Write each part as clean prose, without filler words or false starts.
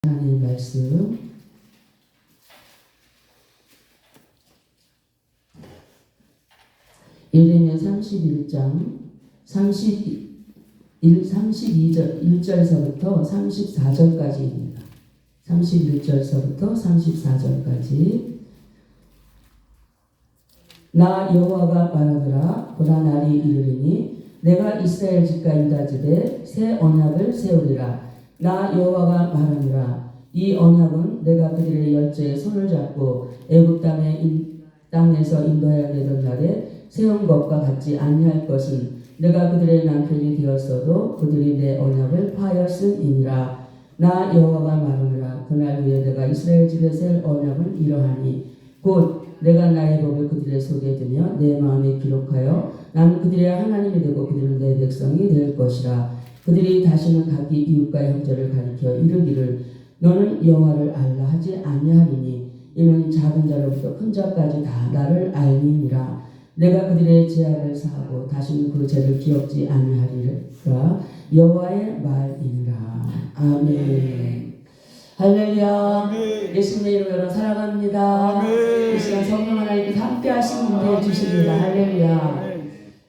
하나님의 말씀 예레미야 31장 1절서부터 34절까지입니다. 31절서부터 34절까지. 나 여호와가 말하더라. 보라 날이 이르리니 내가 이스라엘 집과 유다 집에 새 언약을 세우리라. 나 여호와가 말하노라. 이 언약은 내가 그들의 열조에 손을 잡고 애굽 땅에서 인도하여 내던 날에 세운 것과 같지 아니할 것은 내가 그들의 남편이 되었어도 그들이 내 언약을 파하였음이니라. 나 여호와가 말하노라. 그날 후에 내가 이스라엘 집에 셀 언약은 이러하니 곧 내가 나의 법을 그들의 속에 두며 내 마음에 기록하여 나는 그들의 하나님이 되고 그들은 내 백성이 될 것이라. 그들이 다시는 자기 이웃과 형제를 가리켜 이르기를 너는 여호와를 알라 하지 아니하리니 이는 작은 자로부터 큰 자까지 다 나를 알미니라. 내가 그들의 죄악을 사하고 다시는 그 죄를 기억지 아니하리라. 여호와의 말이니라. 아멘. 할렐루야. 예수님의 이름으로 여러분 사랑합니다. 이 시간 성령 하나님께서 함께 하시는 은혜 주십니다. 할렐루야.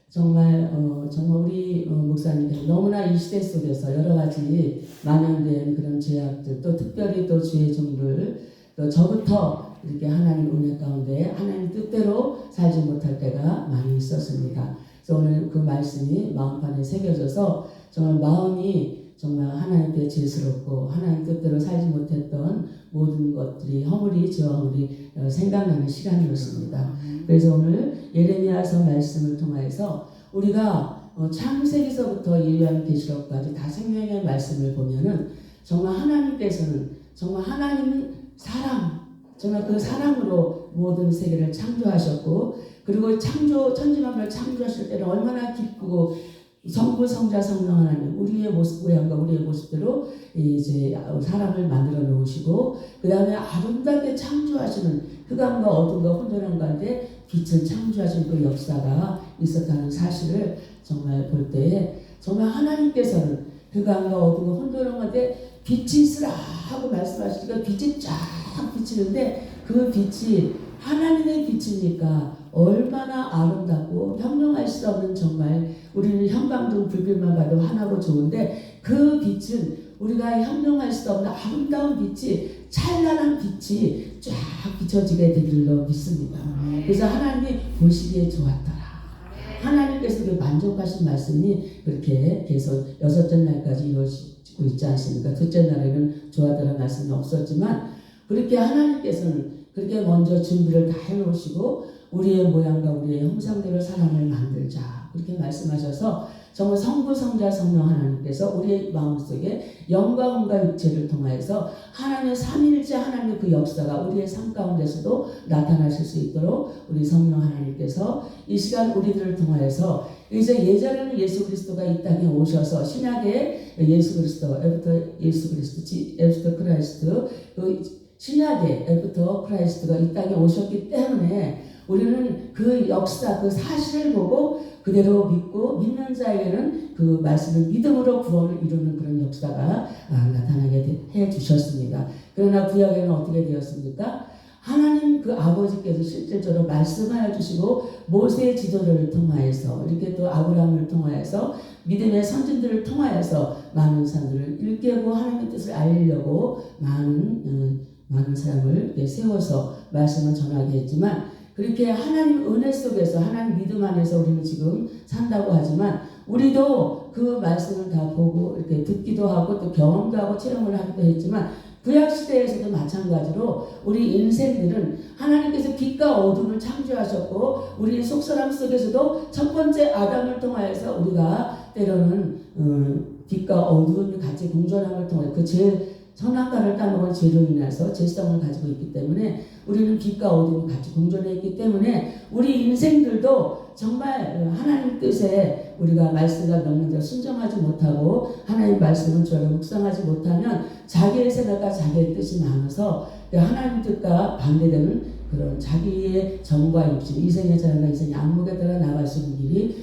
정말 우리 목사님께서 너무나 이 시대 속에서 여러 가지 만연된 그런 죄악들, 또 특별히 또 죄의 종들, 또 저부터 이렇게 하나님 은혜 가운데 하나님 뜻대로 살지 못할 때가 많이 있었습니다. 그래서 오늘 그 말씀이 마음판에 새겨져서 정말 마음이 정말 하나님께 죄스럽고 하나님 뜻대로 살지 못했던 모든 것들이 허물이 저와 허물이 생각나는 시간이었습니다. 그래서 오늘 예레미야서 말씀을 통해서 우리가 창세기서부터 요한계시록까지 다 생명의 말씀을 보면은 정말 하나님께서는 정말 하나님은 사랑, 정말 그 사랑으로 모든 세계를 창조하셨고, 그리고 천지만물을 창조하실 때는 얼마나 기쁘고 성부 성자 성령 하나님 우리의 모양과 우리의 모습대로 이제 사람을 만들어 놓으시고, 그 다음에 아름답게 창조하시는 흑암과 어둠과 혼돈한 가운데 빛을 창조하신 그 역사가 있었다는 사실을 정말 볼 때에 정말 하나님께서는 흑암과 어둠과 혼돈한 가운데 빛이 있으라 하고 말씀하시니까 빛이 쫙 비치는데 그 빛이 하나님의 빛이니까 얼마나 아름답고 형용할 수 없는, 정말 우리는 형광등 불빛만 봐도 하나고 좋은데 그 빛은 우리가 형용할 수 없는 아름다운 빛이, 찬란한 빛이 쫙 비춰지게 되기를 믿습니다. 그래서 하나님이 보시기에 좋았더라. 하나님께서 그 만족하신 말씀이 그렇게 계속 여섯째 날까지 이루어지고 있지 않습니까? 둘째 날에는 좋아하더라 말씀이 없었지만 그렇게 하나님께서는 그렇게 먼저 준비를 다 해놓으시고 우리의 모양과 우리의 형상대로 사람을 만들자 그렇게 말씀하셔서 정말 성부 성자 성령 하나님께서 우리의 마음속에 영과 혼과 육체를 통하여서 하나님의 삼위일체 하나님의 그 역사가 우리의 삶 가운데서도 나타나실 수 있도록 우리 성령 하나님께서 이 시간 우리들을 통하여서 이제 예전에는 예수 그리스도가 이 땅에 오셔서 신약의 예수 그리스도, 에부터 크라이스트, 그 신약의 에부터 크라이스트가 이 땅에 오셨기 때문에 우리는 그 역사, 그 사실을 보고 그대로 믿고 믿는 자에게는 그 말씀을 믿음으로 구원을 이루는 그런 역사가 나타나게 해 주셨습니다. 그러나 구약에는 어떻게 되었습니까? 하나님 그 아버지께서 실질적으로 말씀하여 주시고 모세의 지도를 통하여서 이렇게 또 아브라함을 통하여서 믿음의 선진들을 통하여서 많은 사람들을 일깨우고 하나님의 뜻을 알리려고 많은 사람을 세워서 말씀을 전하게 했지만, 그렇게 하나님 은혜 속에서 하나님 믿음 안에서 우리는 지금 산다고 하지만 우리도 그 말씀을 다 보고 이렇게 듣기도 하고 또 경험도 하고 체험을 하기도 했지만 구약 시대에서도 마찬가지로 우리 인생들은 하나님께서 빛과 어둠을 창조하셨고 우리 속사람 속에서도 첫 번째 아담을 통하여서 우리가 때로는 빛과 어둠이 같이 공존함을 통해 그 선악과를 따먹은 죄로 인해서 죄성을 가지고 있기 때문에 우리는 빛과 어둠이 같이 공존해 있기 때문에 우리 인생들도 정말 하나님 뜻에 우리가 말씀과 명령대로 순종하지 못하고 하나님 말씀을 저를 묵상하지 못하면 자기의 생각과 자기의 뜻이 많아서 하나님 뜻과 반대되는 그런 자기의 정과 욕심, 이생의 자랑과 이생의 안목에 따라 나갈 수 있는 길이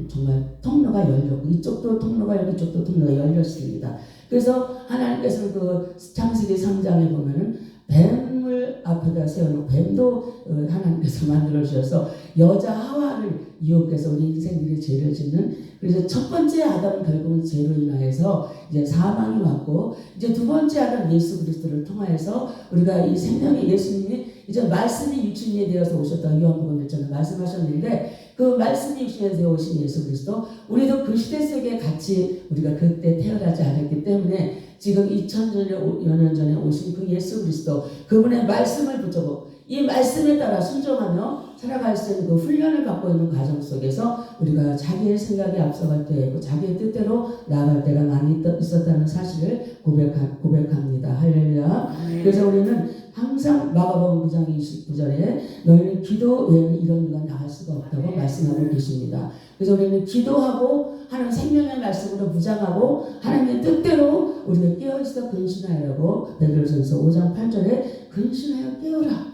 정말 통로가 열렸고 이쪽도 통로가 열리고 이쪽도 통로가 열렸습니다. 그래서 하나님께서는 그 창세기 3장에 보면은 뱀을 앞에다 세워놓고 뱀도 하나님께서 만들어 주셔서 여자 하와를 유혹해서 우리 인생들이 죄를 짓는, 그래서 첫 번째 아담은 결국은 죄로 인하여서 이제 사망이 왔고, 이제 두 번째 아담 예수 그리스도를 통하여서 우리가 이 생명의 예수님이 이제 말씀이 육신이 되어서 오셨다고 요한복음 1장에 말씀하셨는데, 그 말씀이 육신이 되어 오신 예수 그리스도, 우리도 그 시대 속에 같이 우리가 그때 태어나지 않았기 때문에 지금 2000여 전에 오신 그 예수 그리스도, 그분의 말씀을 붙잡고 이 말씀에 따라 순종하며 살아갈 수 있는 그 훈련을 받고 있는 과정 속에서 우리가 자기의 생각에 앞서갈 때고 자기의 뜻대로 나아갈 때가 많이 있었다는 사실을 고백합니다. 할렐루야. 그래서 우리는 항상 마가복음 9장 29절에 너희는 기도 외에는 이런 일과 나갈 수가 없다고 말씀하고 계십니다. 그래서 우리는 기도하고 하나님 생명의 말씀으로 무장하고 하나님의 뜻대로 우리가 깨어있어 근신하려고 베드로전서 5장 8절에 근신하여 깨어라.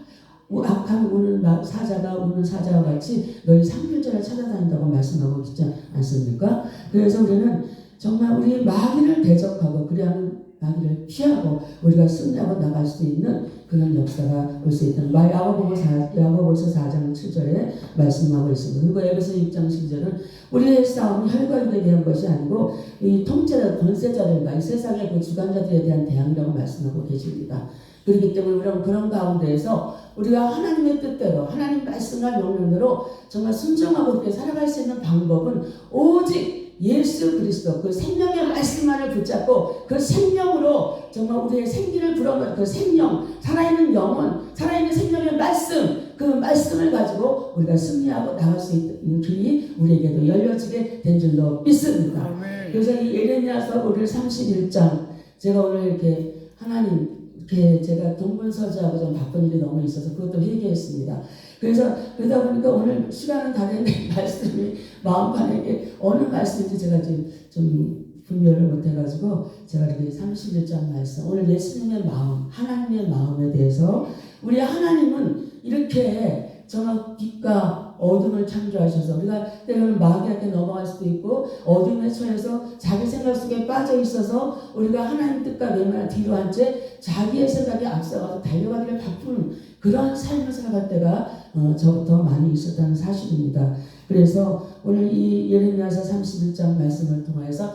악한 우는 사자와 같이 너희 상필자를 찾아다닌다고 말씀하고 있지 않습니까? 그래서 우리는 정말 우리 마귀를 대적하고 그리하면 마귀를 피하고 우리가 승리하고 나갈 수 있는 그런 역사가 올 수 있다는 야고보서 4장 7절에 말씀하고 있습니다. 그리고 에베소 6장 10절은 우리의 싸움은 혈과 육에 대한 것이 아니고 이 통치자, 권세자들과 이 세상의 그 주관자들에 대한 대항이라고 말씀하고 계십니다. 그렇기 때문에 우리는 그런 가운데에서 우리가 하나님의 뜻대로 하나님 말씀과 명령대로 정말 순종하고 그렇게 살아갈 수 있는 방법은 오직 예수 그리스도 그 생명의 말씀만을 붙잡고 그 생명으로 정말 우리의 생기를 불어넣은 그 생명, 살아있는 영혼, 살아있는 생명의 말씀, 그 말씀을 가지고 우리가 승리하고 나갈 수 있는 길이 우리에게도 열려지게 된 줄로 믿습니다. 그래서 이 예레미야서 오늘 31장 제가 오늘 이렇게 하나님 이렇게 제가 동분서주하고 좀 바쁜 일이 너무 있어서 그것도 회개했습니다. 그래서 그러다 보니까 오늘 시간은 다른데 말씀이 마음판에 어느 말씀인지 제가 좀 분별을 못해가지고 제가 이렇게 31장 말씀 오늘 예수님의 마음, 하나님의 마음에 대해서 우리 하나님은 이렇게 정말 빛과 어둠을 창조하셔서 우리가 때로는 마귀한테 넘어갈 수도 있고 어둠에 처해서 자기 생각 속에 빠져 있어서 우리가 하나님 뜻과 외면을 뒤로 한 채 자기의 생각에 앞서가서 달려가기를 바쁜 그런 삶을 살아갈 때가 저부터 많이 있었다는 사실입니다. 그래서 오늘 이 예레미야서 31장 말씀을 통해서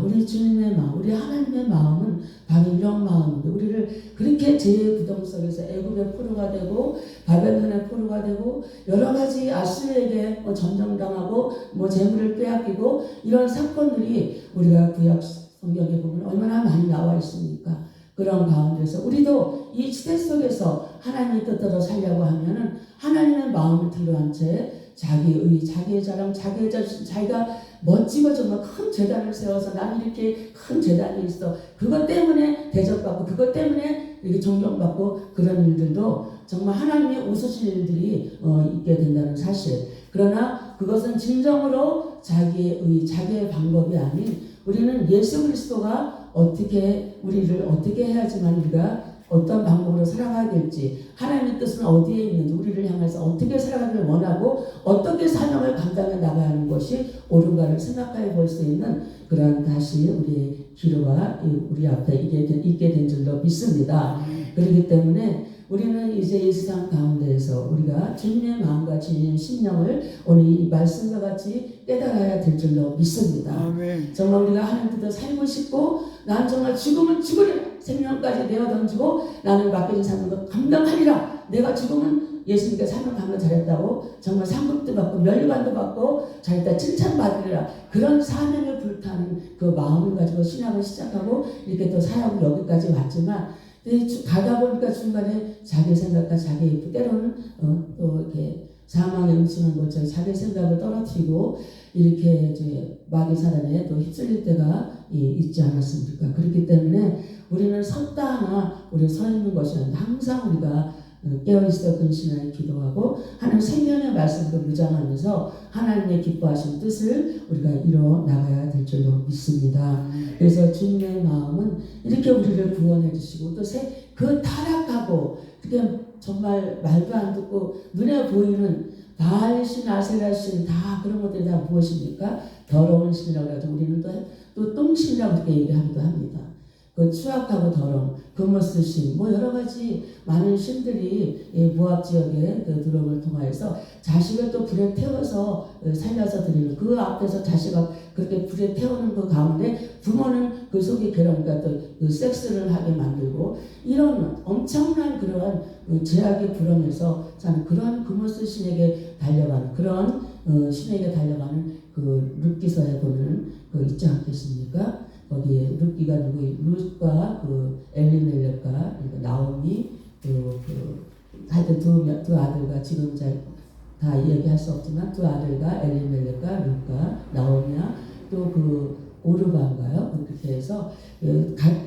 우리 주님의 마음, 우리 하나님의 마음은 바로 이런 마음인데 우리를 그렇게 죄의 구덩 속에서 애굽의 포로가 되고 바벨론의 포로가 되고 여러 가지 아수르에게 전정당하고 재물을 빼앗기고 이런 사건들이 우리가 구약 성경에 보면 얼마나 많이 나와 있습니까? 그런 가운데서 우리도 이 시대 속에서 하나님의 뜻대로 살려고 하면은 하나님의 마음을 뒤로한 채 자기의 자기의 자랑, 자기의 자신, 자기가 멋지고 정말 큰 재단을 세워서 나는 이렇게 큰 재단이 있어. 그것 때문에 대접받고 그것 때문에 이렇게 존경받고 그런 일들도 정말 하나님이 웃으실 일들이 있게 된다는 사실. 그러나 그것은 진정으로 자기의 방법이 아닌 우리는 예수 그리스도가 우리를 어떻게 해야지만 우리가 어떤 방법으로 살아가야 될지 하나님의 뜻은 어디에 있는지 우리를 향해서 어떻게 살아가기를 원하고 어떻게 사명을 감당해 나가야 하는 것이 옳은가를 생각해 볼 수 있는 그런 다시 우리의 기로가 우리 앞에 있게 된 줄로 믿습니다. 그렇기 때문에 우리는 이제 이 세상 가운데에서 우리가 주님의 마음과 주님의 심령을 오늘 이 말씀과 같이 깨달아야 될 줄로 믿습니다. 아멘. 정말 우리가 하나님 뜻대로 살고 싶고 난 정말 죽으면 죽으리라 생명까지 내어 던지고 나는 맡겨진 사명을 감당하리라. 내가 죽으면 예수님께 사명 감당 잘했다고 정말 상급도 받고 면류관도 받고 잘했다 칭찬받으리라. 그런 사명에 불타는 그 마음을 가지고 신학을 시작하고 이렇게 또 사역을 여기까지 왔지만 가다 보니까 중간에 자기 생각과 자기 때로는 또 이렇게 사망에 음침한 것처럼 자기 생각을 떨어뜨리고 이렇게 이제 마귀 사단에 또 휩쓸릴 때가 있지 않았습니까? 그렇기 때문에 우리는 섰다 하나 우리 서 있는 것이 아니라 항상 우리가 깨어있어 근신하여 기도하고 하나님 생명의 말씀으로 무장하면서 하나님의 기뻐하신 뜻을 우리가 이뤄 나가야 될 줄로 믿습니다. 그래서 주님의 마음은 이렇게 우리를 구원해 주시고 또 그 타락하고 그게 정말 말도 안 듣고 눈에 보이는 바알신, 아세라신 다 그런 것들이 다 무엇입니까? 더러운 신이라고 해서 우리는 또 똥신이라고 그렇게 얘기하기도 합니다. 그 추악하고 더러움, 금오스 신, 뭐 여러 가지 많은 신들이 모압 지역에 그 들어옴을 통하여서 자식을 또 불에 태워서 살려서 드리는 그 앞에서 자식을 그렇게 불에 태우는 그 가운데 부모는 그 속에 괴로우니까 또 그 섹스를 하게 만들고 이런 엄청난 그러한 제약의 불안에서 저는 그런 금오스 신에게 달려가는 그런 신에게 달려가는 그 룻기서에 보면 그 있지 않겠습니까? 거기에 룻기가 누구 룻과 그 엘리멜렉과 나오미 하여튼 두 아들과 지금 잘 다 얘기할 수 없지만 두 아들과 엘리멜렉과 룻과 나오미와 또 그 오르바인가요? 그렇게 해서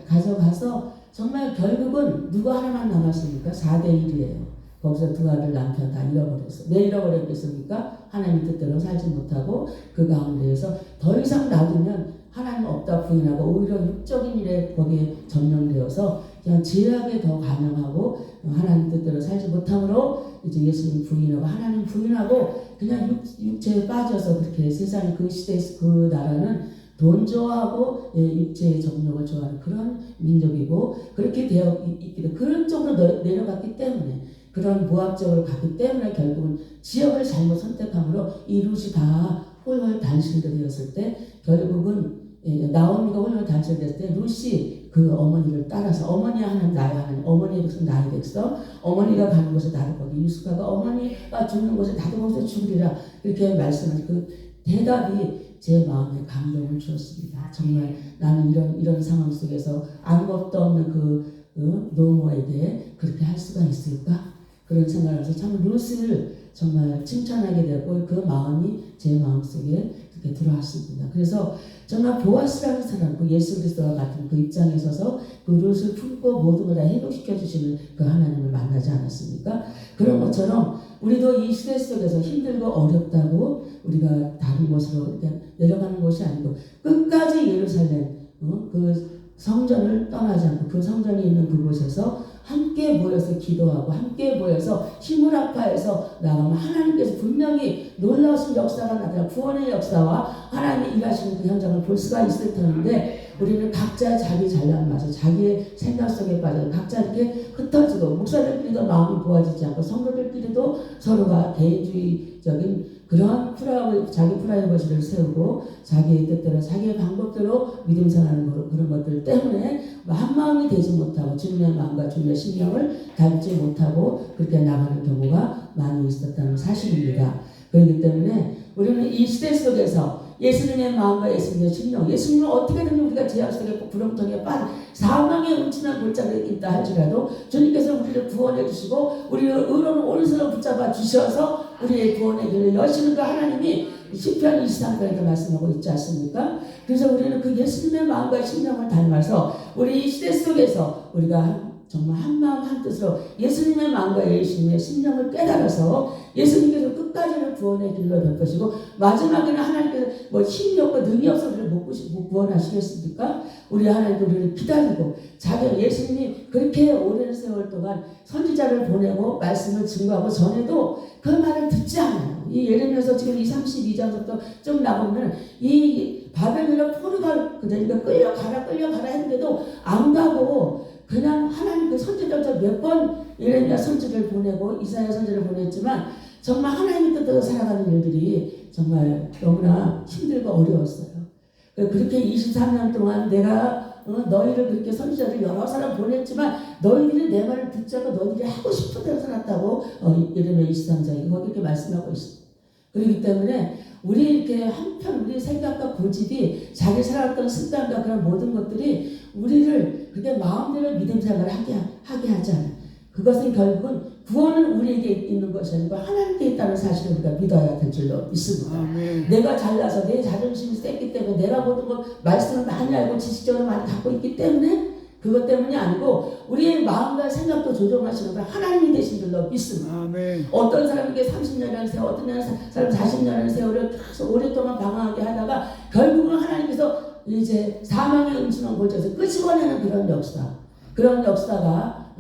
가져가서 정말 결국은 누구 하나만 남았습니까? 4대 1이에요. 거기서 두 아들 남편 다 잃어버렸어. 왜 잃어버렸겠습니까? 하나님 뜻대로 살지 못하고 그 가운데에서 더 이상 놔두면 하나님 없다 부인하고 오히려 육적인 일에 거기에 전념되어서 그냥 죄악에 더 반응하고 하나님 뜻대로 살지 못함으로 이제 예수님 부인하고 하나님 부인하고 그냥 육체에 빠져서 그렇게 세상에 그 시대에서 그 나라는 돈 좋아하고 육체의 정욕을 좋아하는 그런 민족이고 그렇게 되어 있기도 그런 쪽으로 내려갔기 때문에 그런 모압적으로 갔기 때문에 결국은 지역을 잘못 선택함으로 이 룻이 다 홀홀 단신들이었을 때 결국은 나오미가 홀홀 단신됐을 때 룻이 그 어머니를 따라서 어머니 하나님 나의 하나님 어머니의 백성 나의 백성 어머니가 가는 곳에 나를 거기 유스카가 어머니가 죽는 곳에 나도 거기서 죽으리라 이렇게 말씀하신 그 대답이 제 마음에 감동을 주었습니다. 정말 나는 이런 상황 속에서 아무것도 없는 그 노모에게 그렇게 할 수가 있을까? 그런 생각을 해서 참 룻을 정말 칭찬하게 되고 그 마음이 제 마음속에 그렇게 들어왔습니다. 그래서 정말 보아스라는 사람, 그 예수 그리스도와 같은 그 입장에 서서 그 룻을 품고 모든 걸 다 회복시켜 주시는 그 하나님을 만나지 않았습니까? 그런 것처럼 우리도 이 시대 속에서 힘들고 어렵다고 우리가 다른 곳으로 이렇게 내려가는 것이 아니고 끝까지 예루살렘 그 성전을 떠나지 않고 그 성전이 있는 그곳에서 함께 모여서 기도하고 함께 모여서 힘을 합하여서 나가면 하나님께서 분명히 놀라우신 역사가 나타나 구원의 역사와 하나님이 일하시는 그 현장을 볼 수가 있을 텐데 우리는 각자 자기 잘난 맛에 자기의 생각 속에 빠져 각자 이렇게 흩어지고 목사들끼리도 마음이 보아지지 않고 성도들끼리도 서로가 개인주의적인 그러한 자기 프라이버시를 세우고 자기의 뜻대로 자기의 방법대로 믿음 생활하는 그런 것들 때문에 한 마음이 되지 못하고 주님의 마음과 주님의 심령을 닮지 못하고 그렇게 나가는 경우가 많이 있었다는 사실입니다. 그렇기 때문에 우리는 이 시대 속에서 예수님의 마음과 예수님의 심령, 예수님은 어떻게든 우리가 죄악 속에 구렁텅이에 빠져 사망의 음침한 골짜기에 있다 할지라도 주님께서 우리를 구원해 주시고 우리를 의로운 오른손으로 붙잡아 주셔서 우리의 구원의 길을 여시는 그 하나님이 시편 23편에도 말씀하고 있지 않습니까? 그래서 우리는 그 예수님의 마음과 심령을 닮아서 우리 이 시대 속에서 우리가 정말 한 마음 한 뜻으로 예수님의 마음과 예수님의 심령을 깨달아서 예수님께서 끝까지는 구원의 길로 될 것이고 마지막에는 하나님께서 뭐 힘이 없고 능이 없어서 우리를 못 구원하시겠습니까? 우리 하나님께 우리를 기다리고 자기 예수님이 그렇게 오랜 세월 동안 선지자를 보내고 말씀을 증거하고 전에도 그 말을 듣지 않아요. 이 예레미야서 지금 32장부터 좀 나오면 이 바벨론의 포르가 그러니까 끌려가라 했는데도 안 가고 그냥 하나님 그 선지자들 몇 번 예레미야 선지를 보내고 이사야 선지를 보냈지만 정말 하나님의 뜻대로 살아가는 일들이 정말 너무나 힘들고 어려웠어요. 그렇게 23년 동안 내가 너희를 그렇게 선지자들 여러 사람 보냈지만 너희들이 내 말을 듣지 않고 너희들이 하고 싶은 대로 살았다고 예레미야 23장에 거기 이렇게 말씀하고 있어요. 그렇기 때문에 우리 이렇게 한편 우리 생각과 고집이 자기 살아왔던 습관과 그런 모든 것들이 우리를 그렇게 마음대로 믿음 생활을 하게 하지 않아요. 그것은 결국은 구원은 우리에게 있는 것이 아니고 하나님께 있다는 사실을 우리가 믿어야 될 줄로 믿습니다. 아멘. 내가 잘나서 내 자존심이 셌기 때문에 내가 모든 걸 말씀을 많이 알고 지식적으로 많이 갖고 있기 때문에 그것 때문이 아니고 우리의 마음과 생각도 조정하시는 분 하나님이 되신 줄로 믿습니다. 아멘. 어떤 사람에게 30년이라는 세월, 어떤 사람 40년이라는 세월을 계속 오랫동안 방황하게 하다가 결국은 하나님께서 이제 사망의 음침한 골짜기에서 끄집어내는 그런 역사가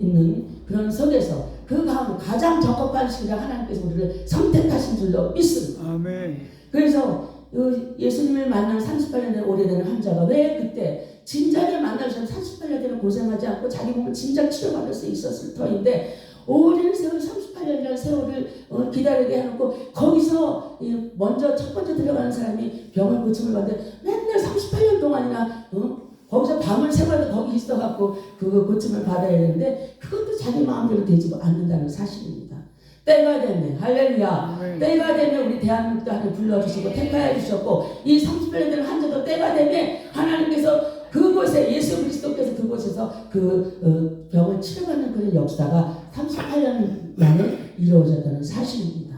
있는 그런 속에서 그 가운데 가장 적합한 시기를 하나님께서 우리를 선택하신 줄로 믿습니다. 아멘. 그래서 예수님을 만난 38년 오래되는 환자가 왜 그때 진작에 만나서 38년 되는 고생하지 않고 자기 몸을 진작 치료받을 수 있었을 터인데 오랜 세월 38년이라는 세월을 기다리게 해놓고 거기서 먼저 첫 번째 들어가는 사람이 병을 고침을 받는데 맨날 38년 동안이나 거기서 밤을 새워도 거기 있어갖고 그 고침을 받아야 되는데 그것도 자기 마음대로 되지 않는다는 사실입니다. 때가 되면 할렐루야. 때가 되면 우리 대한민국도 하나님 불러주시고 택하여 주셨고 이 38년 된 환자도 때가 되면 하나님께서 그곳에 예수 그리스도께서 그곳에서 그 병을 치료하는 그런 역사가 38년 만에 이루어졌다는 사실입니다.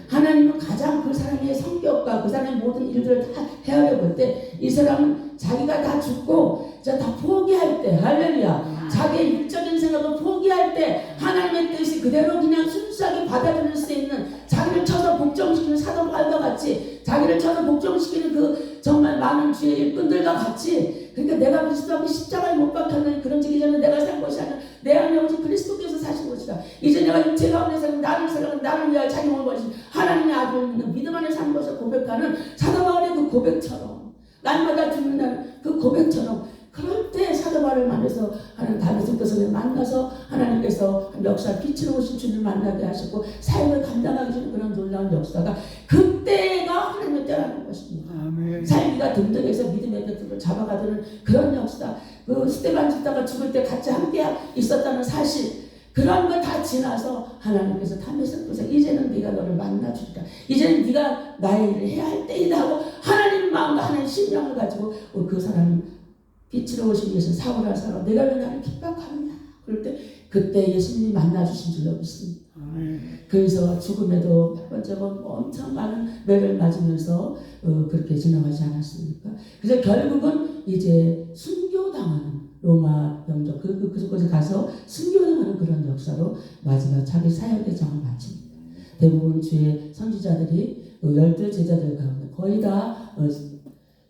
하나님은 가장 그 사람의 성격과 그 사람의 모든 일들을 다 헤아려 볼 때 이 사람은 자기가 다 죽고 다 포기할 때 할렐루야 자기의 육적인 생각을 포기할 때 하나님의 뜻이 그대로 그냥 순수하게 받아들일 수 있는 자기를 쳐서 복종시키는 사도 바울과 같이 자기를 쳐서 복종시키는 그 정말 많은 주의 일꾼들과 같이 그러니까 내가 그리스도 앞에 십자가에 못 박혔는 그런 지기 전에 내가 산 것이 아니라 내 안에 오직 그리스도께서 사신 것이다. 이제 내가 육체 가운데서 나를 사랑하는 나를 위하여 자기 몸을 버리신 하나님의 아들을 믿는 믿음 안에 사는 것을 고백하는 사도 바울의 그 고백처럼 날마다 죽는다는 그 고백처럼 그럴 때 사도 바울을 만나서 하나님 다윗의 것을 만나서 하나님께서 역사 빛으로 오신 주님을 만나게 하시고 사역을 감당하게 하시는 그런 놀라운 역사가 그때가 하나님의 때라는 것입니다. 아멘. 살기가 등등해서 믿음의 벽을 잡아가는 그런 역사 그 스테반 집사가 죽을 때 같이 함께 있었다는 사실 그런 거 다 지나서 하나님께서 탐내셨고서 이제는 네가 너를 만나주리라. 이제는 네가 나의 일을 해야 할 때이다 하고 하나님 마음과 하나님 심령을 가지고 그 사람은 빛으로 오신 예수 사울아 사울아 내가 왜 나를 핍박하느냐 그럴 때 그때 예수님이 만나주신 줄로 믿습니다. 그래서 죽음에도 몇 번째 엄청 많은 매를 맞으면서 그렇게 지나가지 않았습니까? 그래서 결국은 이제 순교당하는 로마 병정 그곳에 가서 순교당하는 그런 역사로 마지막 자기 사역의 장을 마칩니다. 대부분 주의 선지자들이 12제자들 가운데 거의 다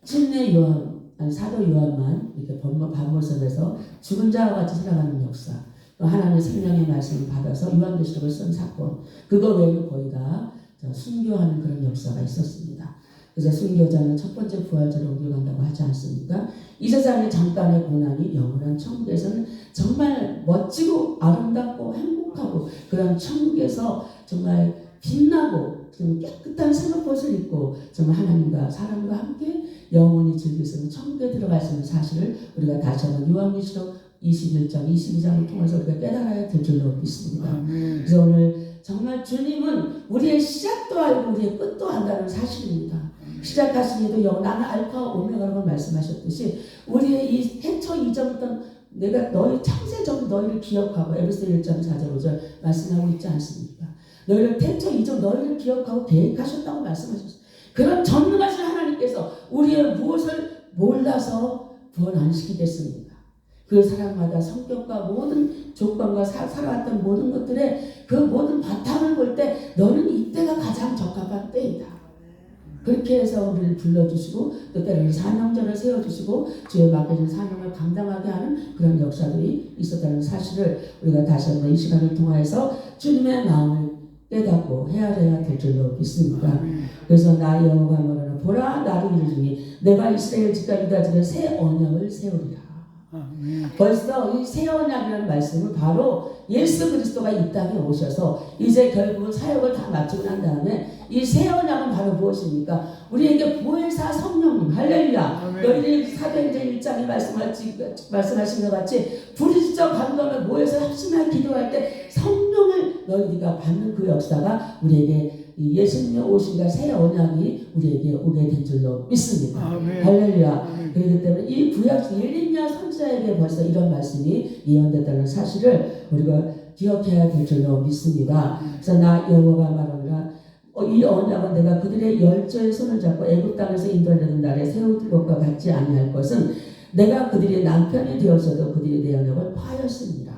침례 요한 아니 사도 요한만 이렇게 반모섬에서 죽은 자와 같이 살아가는 역사 하나님의 생명의 말씀을 받아서 요한계시록을 쓴 사건 그거 외에는 거의 다 순교하는 그런 역사가 있었습니다. 그래서 순교자는 첫 번째 부활절로 옮겨간다고 하지 않습니까? 이 세상의 잠깐의 고난이 영원한 천국에서는 정말 멋지고 아름답고 행복하고 그런 천국에서 정말 빛나고 좀 깨끗한 새로운 입고 정말 하나님과 사람과 함께 영원히 즐길 수 있는 천국에 들어갈 수 있는 사실을 우리가 다시 한번 요한계시록 21장, 22장을 통해서 우리가 깨달아야 될 줄로 믿습니다. 그래서 오늘 정말 주님은 우리의 시작도 알고 우리의 끝도 안다는 사실입니다. 시작하신 이도 나는 알파와 오메가라고 말씀하셨듯이 우리의 이 태초 이전부터 내가 너희 창세전부터 너희를 기억하고 에베소 1장 4절 5절 말씀하고 있지 않습니까? 너희를 태초 이전 너희를 기억하고 계획하셨다고 말씀하셨어요. 그런 전능하신 하나님께서 우리의 무엇을 몰라서 구원 안 시키겠습니까? 그 사람마다 성격과 모든 조건과 살아왔던 모든 것들의 그 모든 바탕을 볼 때 너는 이때가 가장 적합한 때이다. 그렇게 해서 우리를 불러주시고 또 때로는 사명전을 세워주시고 주의 맡겨진 사명을 감당하게 하는 그런 역사들이 있었다는 사실을 우리가 다시 한번 이 시간을 통해서 주님의 마음을 깨닫고 헤아려야 될 줄로 믿습니다. 그래서 나 여호와가 뭐라나 보라 나를 이르리니 내가 이스라엘 집과 유다 집에 새 언약을 세우리라. 벌써 이 새 언약이라는 말씀은 바로 예수 그리스도가 이 땅에 오셔서 이제 결국은 사역을 다 마치고 난 다음에 이 새 언약은 바로 무엇입니까? 우리에게 보혜사 성령님 할렐루야 너희들이 사도행전 1장에 말씀하신 것 같이 부르짖어 간구하며 모여서 합심하여 기도할 때 성령을 너희가 받는 그 역사가 우리에게 예수님의 오신과 새 언약이 우리에게 오게 된 줄로 믿습니다. 할렐루야. 그렇기 때문에 이 구약 예레미야 선지자에게 벌써 이런 말씀이 예언됐다는 사실을 우리가 기억해야 될 줄로 믿습니다. 그래서 나 여호와가 말하노라 이 언약은 내가 그들의 열조의 손을 잡고 애굽 땅에서 인도하려는 날에 세울 것과 같지 아니할 것은 내가 그들의 남편이 되어서도 그들이 내 언약을 파하였습니다.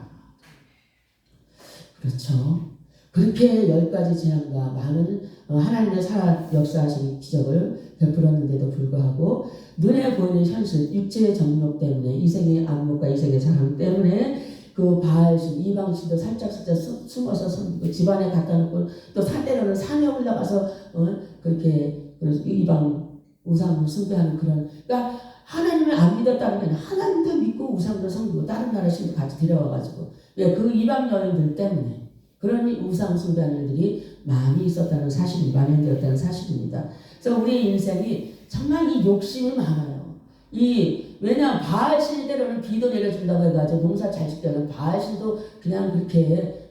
그렇죠. 그렇게 10가지 재앙과 많은 하나님의 살아 역사하신 기적을 베풀었는데도 불구하고 눈에 보이는 현실, 육체의 정욕 때문에 이생의 안목과 이생의 자랑 때문에 그 바알신, 이방신도 살짝 숨어서 집안에 갖다 놓고 또 때로는 산에 올라가서 그렇게 이방 우상을 숭배하는 그런, 그러니까 하나님을 안 믿었다는 게 아니라 하나님도 믿고 우상도 섬기고 다른 나라 신도 같이 데려와가지고 그 이방 여인들 때문에 그런 우상 숭배하는 일들이 많이 있었다는 사실이 만연되었다는 사실입니다. 그래서 우리의 인생이 정말 이 욕심이 많아요. 왜냐하면 바알신이 때로는 비도 내려준다고 해가지고 농사 잘 짓때는 바알신도 그냥 그렇게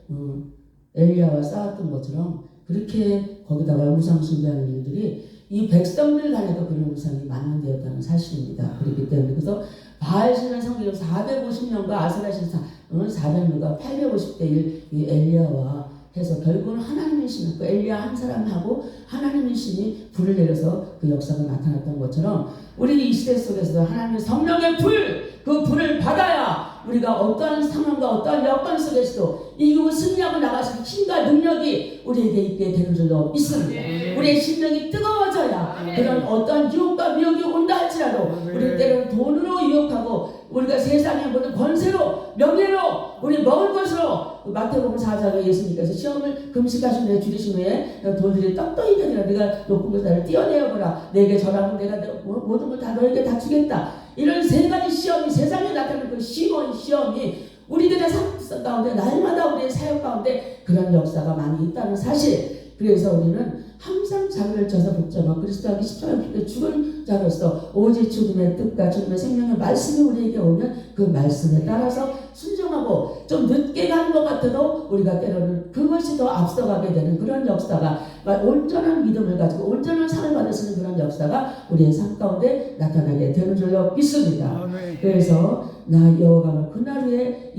엘리야와 싸웠던 것처럼 그렇게 거기다가 우상 숭배하는 일들이 이 백성들 간에도 그런 우상이 만연되었다는 사실입니다. 그렇기 때문에 그래서 바알신을 섬기고 450년과 아세라신 400년과 850대 1 이 엘리야와 해서 결국은 하나님의 신, 그 엘리야 한 사람하고 하나님의 신이 불을 내려서 그 역사가 나타났던 것처럼 우리 이 시대 속에서도 하나님의 성령의 불, 그 불을 받아야 우리가 어떠한 상황과 어떠한 여건 속에서도 이기고 승리하고 나가실 힘과 능력이 우리에게 있게 되는 줄로 믿습니다. 우리의 심령이 뜨거워져야 그런 어떠한 유혹과 미혹이 온다 할지라도 우리 때로는 돈으로 유혹하고 우리가 세상의 모든 권세로 명예로 우리 먹을 것으로 마태복음 4장에 예수님께서 시험을 금식하신 후에 줄이신 후에 돌들이 떡덩이 되니라 네가 높은 곳에서 나를 띄어내어보라 내게 절하면 내가 모든 걸 다 너에게 다 주겠다. 이런 세 가지 시험이 세상에 나타나는 그 시험이 우리들의 삶 가운데 날마다 우리의 사역 가운데 그런 역사가 많이 있다는 사실. 그래서 우리는 항상 자기를 져서 복잡한 그리스도하기 십자가에 죽은 자로서 오직 죽음의 뜻과 죽음의 생명의 말씀이 우리에게 오면 그 말씀에 따라서 순종하고 좀 늦게 가는 것 같아도 우리가 때로는 그것이 더 앞서가게 되는 그런 역사가 온전한 믿음을 가지고 온전한 상을 받을 수 있는 그런 역사가 우리의 삶 가운데 나타나게 되는 줄로 믿습니다. 그래서 나 여호와가 그날 후에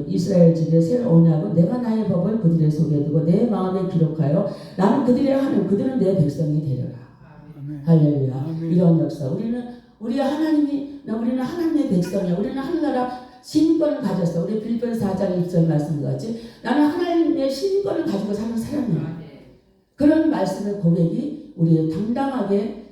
이스라엘 집에 새 언약은 내가 나의 법을 그들의 속에 두고 내 마음에 기록하여 나는 그들의 하나님 그들은 내 백성이 되리라. 할렐루야. 이런 역사 우리는 하나님의 백성이야. 우리는 하늘나라 신권을 가졌어. 우리 빌립보서 4장 1절 말씀 같이 나는 하나님의 신권을 가지고 사는 사람이야. 그런 말씀의 고백이 우리가 담대하게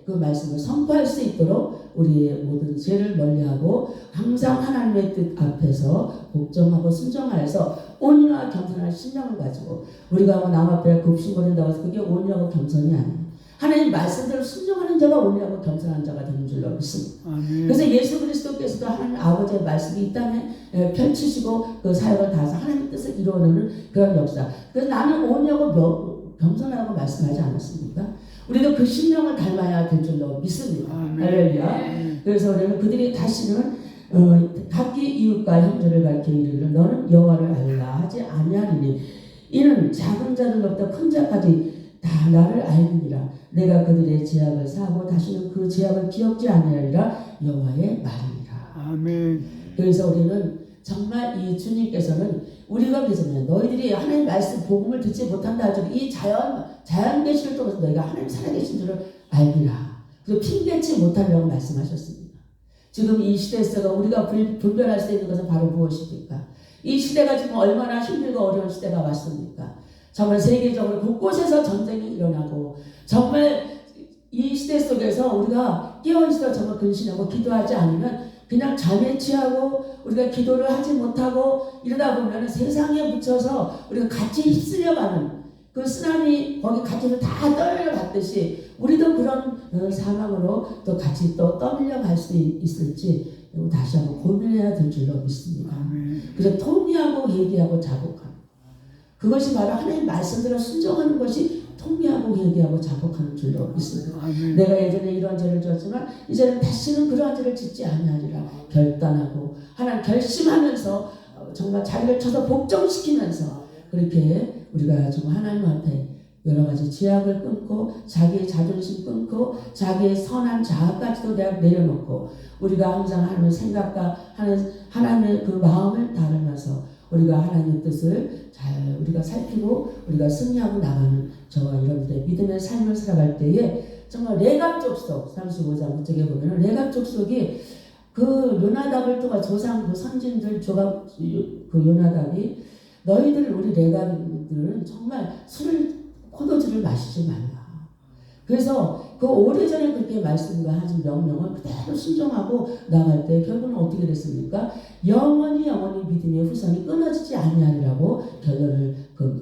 그 말씀을 선포할 수 있도록 우리의 모든 죄를 멀리하고 항상 하나님의 뜻 앞에서 복종하고 순종하여서 온유와 겸손한 신령을 가지고 우리가 남 앞에 굽신거린다고 해서 그게 온유하고 겸손이 아니에요. 하나님 말씀대로 순종하는 자가 온유하고 겸손한 자가 되는 줄로 믿습니다. 그래서 예수 그리스도께서도 하나님 아버지의 말씀이 이 땅에 펼치시고 그 사역을 다해서 하나님의 뜻을 이루어내는 그런 역사. 그래서 나는 온유하고 겸손하고 말씀하지 않았습니까? 우리도 그 심령을 닮아야 될 줄로 믿습니다. 할렐루야. 그래서 우리는 그들이 다시는 각기 이웃과 형제를 가리켜 이르기를 너는 여호와를 알라 하지 아니하리니 이는 작은 자들로부터 큰 자까지 다 나를 알느니라. 내가 그들의 죄악을 사하고 다시는 그 죄악을 기억지 아니하리라 여호와의 말이니라. 아멘. 그래서 우리는 정말 이 주님께서는 우리가 그랬잖아요. 너희들이 하나님 말씀 복음을 듣지 못한다 하지만 이 자연 계시를 통해서 너희가 하나님 살아계신 줄을 알리라. 그리고 핑계치 못하려고 말씀하셨습니다. 지금 이 시대에서 우리가 분별할 수 있는 것은 바로 무엇입니까? 이 시대가 지금 얼마나 힘들고 어려운 시대가 왔습니까? 정말 세계적으로 곳곳에서 전쟁이 일어나고 정말 이 시대 속에서 우리가 깨어있어 정말 근신하고 기도하지 않으면 그냥 잠에 취하고 우리가 기도를 하지 못하고 이러다 보면 세상에 묻혀서 우리가 같이 휩쓸려가는 그 쓰나미 거기 같이 다 떠밀려갔듯이 우리도 그런 상황으로 또 같이 또 떠밀려갈 수 있을지 다시 한번 고민해야 될 줄로 믿습니다. 그래서 통회하고 회개하고 자복하는 그것이 바로 하나님 말씀대로 순종하는 것이 통회하고 회개하고 자복하는 줄로 믿습니다. 내가 예전에 이런 죄를 지었지만 이제는 다시는 그러한 죄를 짓지 아니하리라 결단하고 하나님 결심하면서 정말 자기를 쳐서 복종시키면서 그렇게 우리가 정말 하나님 앞에 여러 가지 죄악을 끊고 자기의 자존심 끊고 자기의 선한 자아까지도 내려놓고 우리가 항상 하나님의 생각과 하나님의 그 마음을 다루면서 우리가 하나님의 뜻을 잘 우리가 살피고 우리가 승리하고 나가는 저와 여러분들의 믿음의 삶을 살아갈 때에 정말 레갑 족속 35장 그쪽에 보면 레갑 족속이 그 요나답을 통한 조상 그 선진들 그 요나답이 너희들 우리 레갑들은 정말 포도주를 마시지 말라. 그래서 그 오래전에 그렇게 말씀과 하신 명령을 그대로 순종하고 나갈 때 결국은 어떻게 됐습니까? 영원히 믿음의 후손이 끊어지지 아니하리라고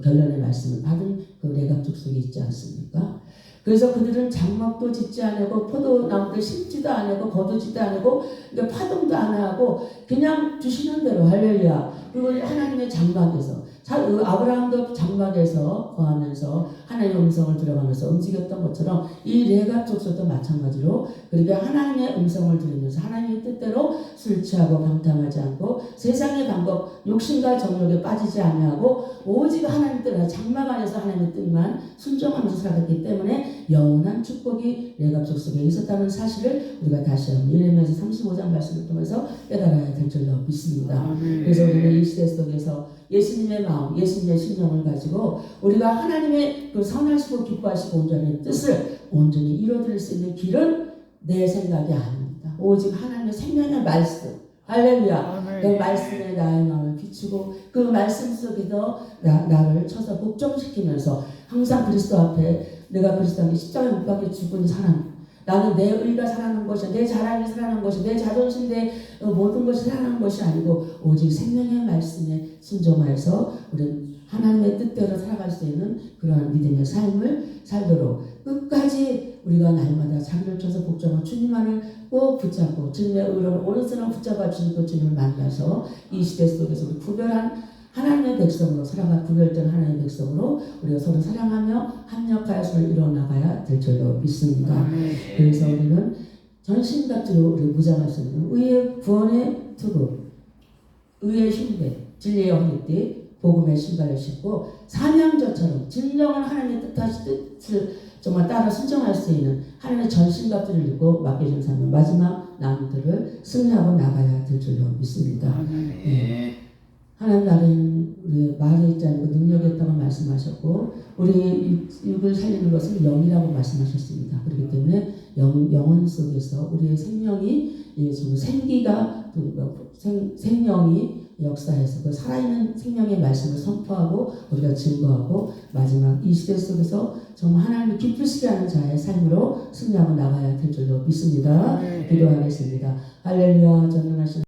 결론의 말씀을 받은 그 레갑 족속이 있지 않습니까? 그래서 그들은 장막도 짓지 않고 포도나무를 심지도 않고 거두지도 않고 그러니까 파동도 안 하고 그냥 주시는 대로 할렐루야. 그리고 하나님의 장막에서 아브라함도 장막에서 거하면서 하나님의 음성을 들어가면서 움직였던 것처럼 이 레갑 족속도 마찬가지로 그렇게 하나님의 음성을 들으면서 하나님의 뜻대로 술 취하고 방탕하지 않고 세상의 방법 욕심과 정욕에 빠지지 아니하고 오직 하나님 뜻 장막 안에서 하나님의 뜻만 순종하면서 살았기 때문에 영원한 축복이 레갑 족속에 있었다는 사실을 우리가 다시 한번 예레미야서 35장 말씀을 통해서 깨달아야 될 줄로 믿습니다. 그래서 우리는 이 시대 속에서 예수님의 마음, 예수님의 신령을 가지고 우리가 하나님의 그 선하시고 기뻐하시고 온전한 뜻을 온전히 이루어드릴 수 있는 길은 내 생각이 아닙니다. 오직 하나님의 생명의 말씀, 할렐루야. 그 말씀에 나의 마음을 비추고 그 말씀 속에서 나를 쳐서 복종시키면서 항상 그리스도 앞에 내가 그리스도 앞에 십자가에 못 박혀 죽은 사람, 나는 내 의가 살아나는 것이 내 자랑이 살아나는 것이 내 자존심 내 모든 것이 살아나는 것이 아니고 오직 생명의 말씀에 순종하여서 우리는 하나님의 뜻대로 살아갈 수 있는 그러한 믿음의 삶을 살도록 끝까지 우리가 날마다 자기를 쳐서 복종하고 주님만을 꼭 붙잡고 주님의 의로운 오른손을 붙잡아 주시고 주님을 만나서 이 시대 속에서 우리 구별한 하나님의 백성으로 살아가 구별된 하나님의 백성으로 우리가 서로 사랑하며 합력하여 서로 이뤄나가야 될 줄로 믿습니다. 그래서 우리는 전신갑주로 우리 무장할 수 있는 의의 구원의 투구, 의의 흉배, 진리의 허리띠, 복음의 신발을 신고 사명자처럼 진정한 하나님의 뜻을 정말 따라 순종할 수 있는 하나님의 전신갑주를 입고 맡겨진 삶의 마지막 남들을 승리하고 나가야 될 줄로 믿습니다. 하나님 나라는 우리 말에 있지 않고 능력에 있다고 말씀하셨고 우리 육을 살리는 것은 영이라고 말씀하셨습니다. 그렇기 때문에 영혼 속에서 우리의 생명이 생기가 생명이 역사에서 그 살아있는 생명의 말씀을 선포하고 우리가 증거하고 마지막 이 시대 속에서 정말 하나님을 기쁘시게 하는 자의 삶으로 승리하고 나가야 될 줄로 믿습니다. 기도하겠습니다. 할렐루야. 전능하신